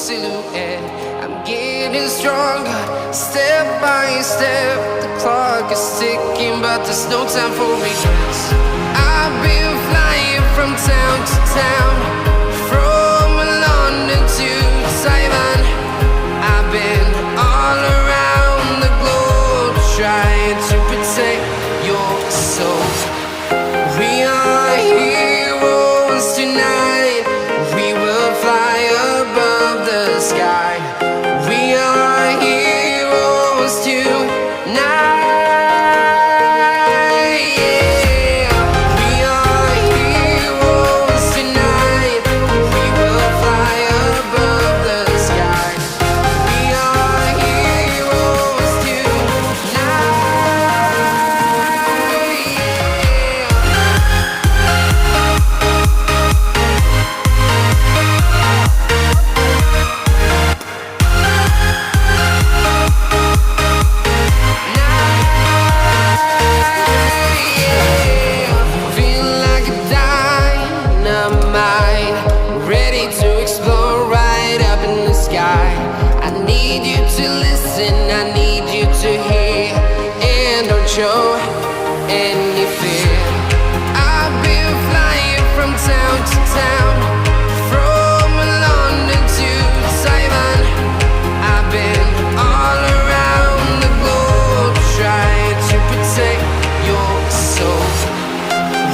silhouette. I'm getting stronger, step by step. The clock is ticking, but there's no time for regrets. I've been flying from town to town, from London to Taiwan. I've been all around the globe, trying to protect your soul. We are heroes tonight. We will fly above the sky. We are heroes tonight. Yeah. We are heroes tonight. We will fly above the sky. We are heroes tonight. Feel like a dynamite, ready to explode right up in the sky. I need you to listen, I need you to hear, and don't show any fear. I've been flying from town to town, from London to Taiwan. I've been all around the globe, trying to protect your soul.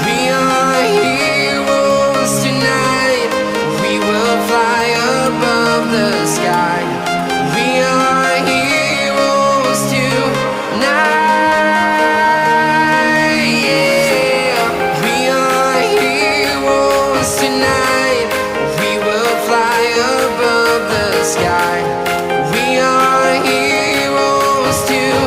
We are heroes tonight. We will fly above the sky. We are heroes tonight. Yeah. We are heroes tonight. We will fly above the sky. We are heroes tonight.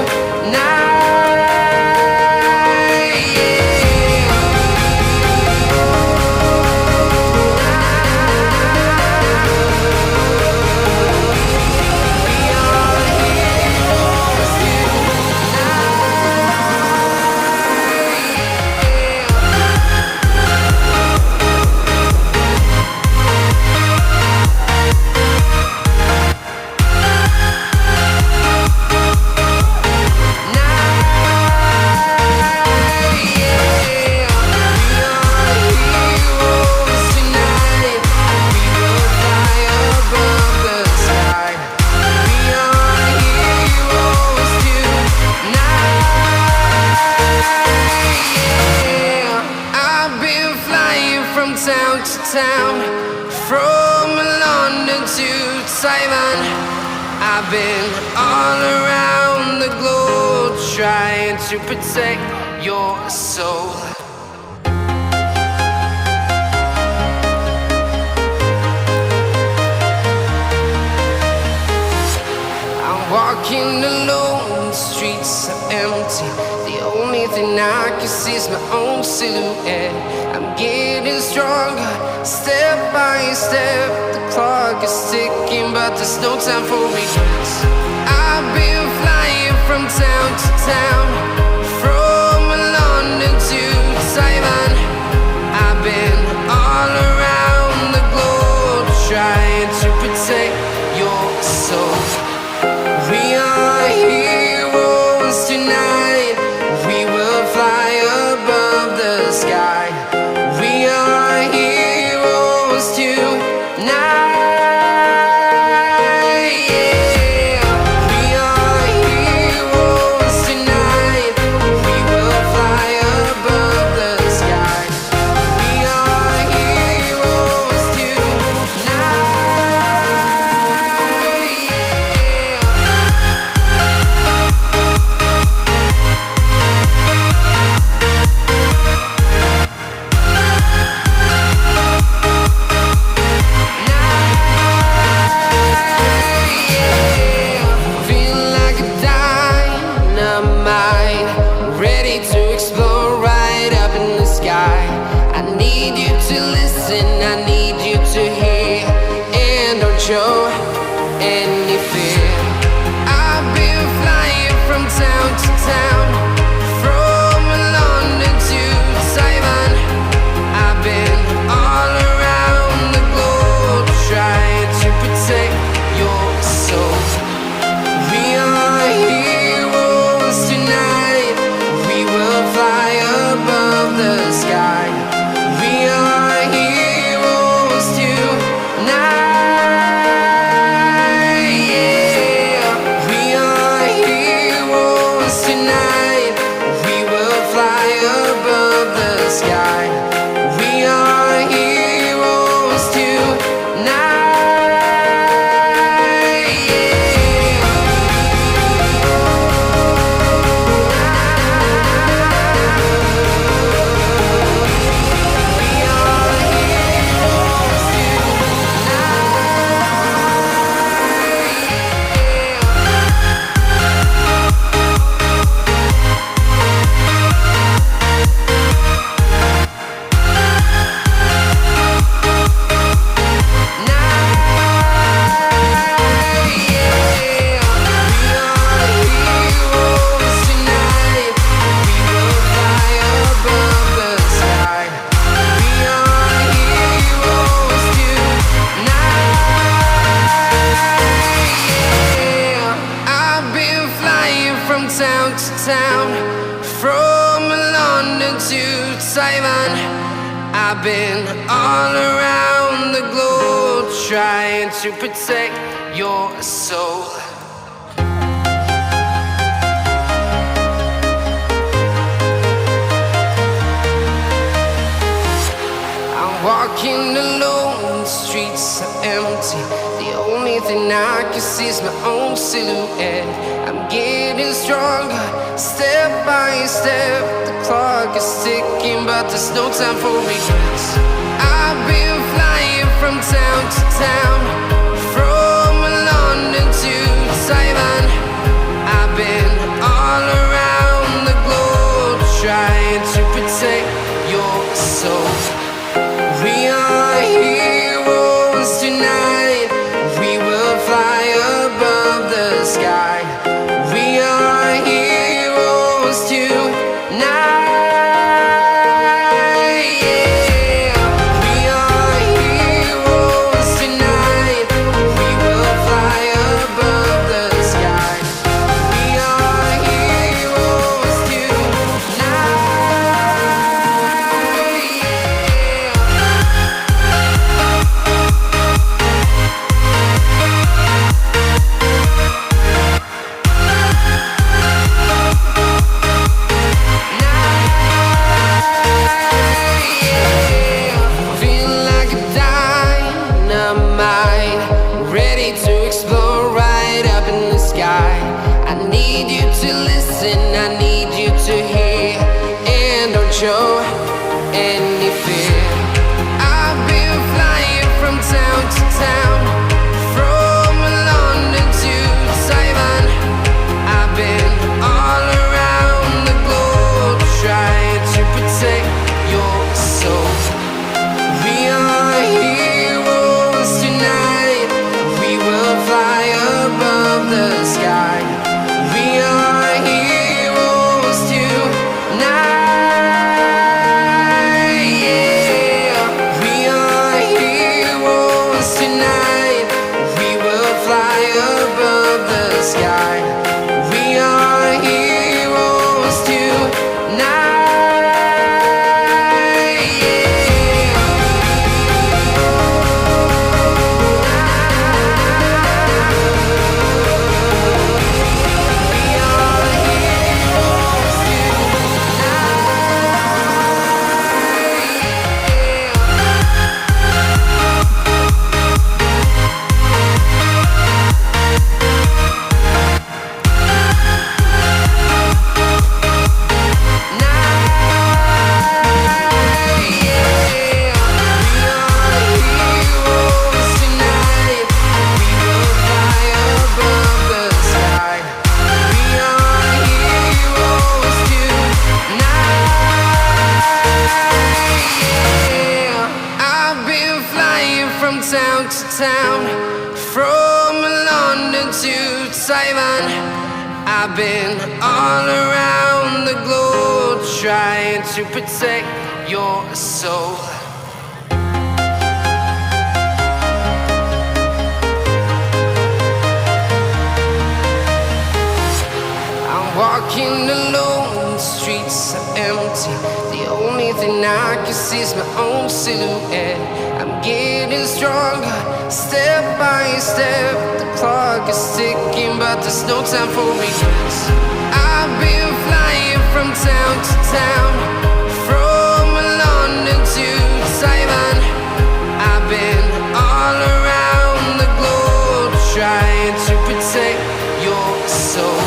I've been flying from town to town, from London to Taiwan. I've been all around the globe, trying to protect your soul. I'm walking alone, the streets are empty. The only thing I can see is my own silhouette. I'm getting stronger, step by step. The clock is ticking, but there's no time for regrets. I've been flying from town to town, from London to Taiwan. I've been all around the globe, trying to protect your soul. We are heroes tonight. We will fly above the sky. We are heroes tonight. Yeah. We are heroes tonight. We will fly above the sky. We are heroes tonight. Yeah. town to town, from London to Taiwan. I've been all around the globe trying to protect your soul. Walking alone, the streets are empty. The only thing I can see is my own silhouette. I'm getting stronger, step by step. The clock is ticking, but there's no time for regrets. I've been flying from town to town, from London to Taiwan. I've been all around the globe trying to protect your soul. We are heroes tonight. We will fly above the sky. We are heroes tonight. Yeah. We are heroes tonight. We will fly above the sky. We are heroes tonight. Show any fear. I've been flying from town to town, from London to Taiwan. I've been all around the globe trying to protect your soul. We are heroes tonight. We will fly above the sky. We are heroes tonight. I've been all around the globe trying to protect your soul. I'm walking alone, the streets are empty. The only thing I can see is my own silhouette. I'm getting stronger, step by step. The clock is ticking, but there's no time for regrets. I've been flying from town to town, from London to Taiwan. I've been all around the globe trying to protect your soul.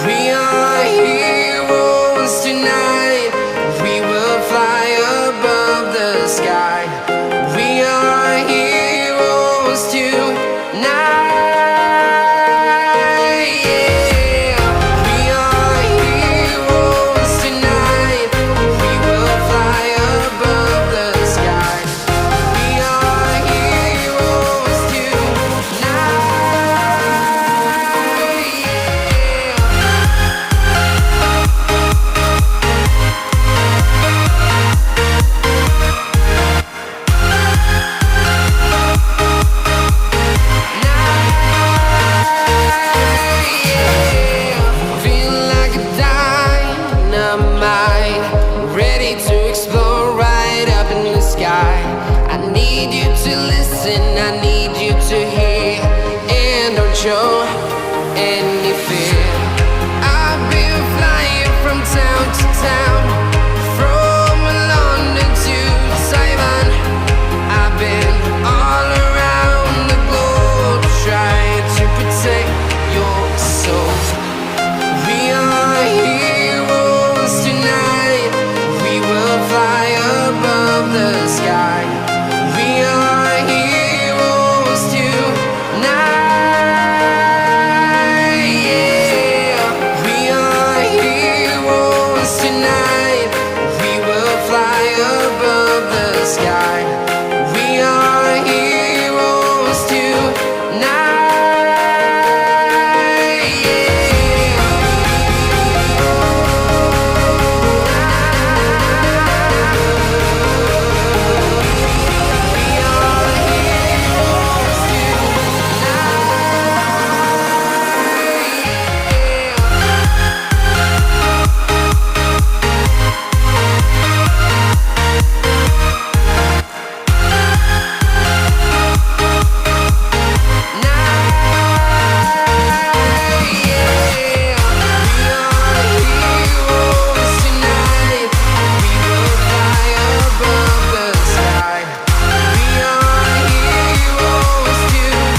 We are heroes tonight. We will fly above the sky. We are heroes tonight. Yeah. We are heroes tonight. show any fear. I've been flying from town to town, from London to Taiwan. I've been all around the globe trying to protect your soul. We are heroes tonight. We will fly above the sky. We are heroes tonight. Yeah. We are heroes tonight. We will fly above the sky. We are heroes tonight. Yeah. We are heroes tonight. We will fly above the sky. We are heroes tonight.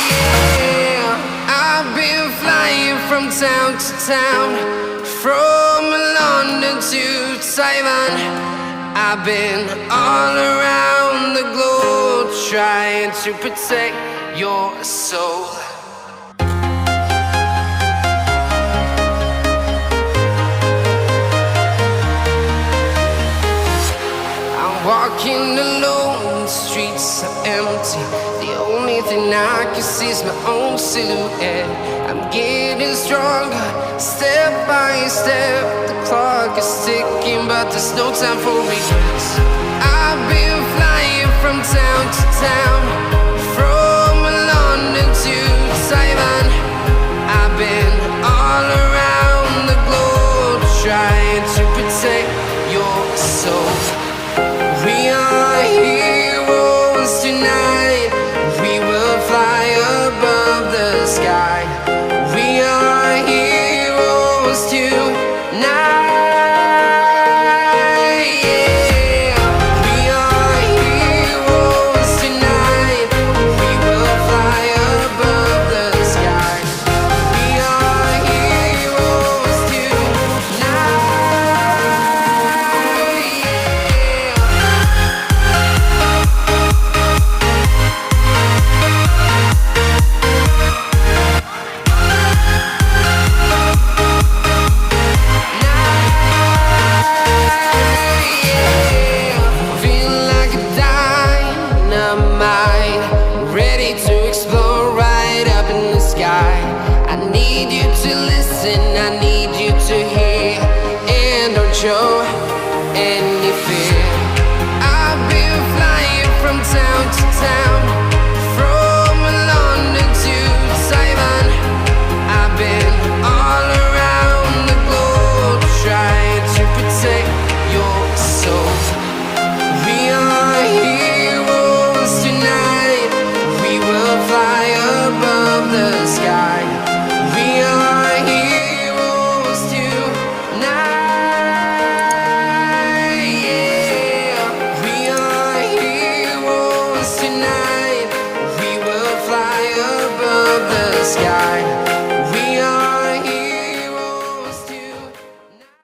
Yeah. I've been flying from town to town, from London to Taiwan. I've been all around the globe trying to protect your soul. I'm walking alone, the streets are empty. The only thing I can see is my own silhouette. I'm getting stronger, step by step. The clock is ticking, but there's no time for regrets. I've been flying from town to town, from London to Taiwan. I've been all around the globe trying to protect your soul. We are heroes tonight. We will fly above the sky. We are heroes tonight. Yeah. We are heroes tonight. We will fly above the sky. We are heroes tonight. Yeah. Feel like a dynamite, ready to explode right up in the sky. I need you to listen, I need you to hear, and don't show any fear. I've been flying from town to town, from London to Taiwan. I've been all around the globe trying to protect your soul. We are heroes tonight. We will fly above the sky. We are heroes tonight. Yeah. We are heroes tonight. We will fly above the sky.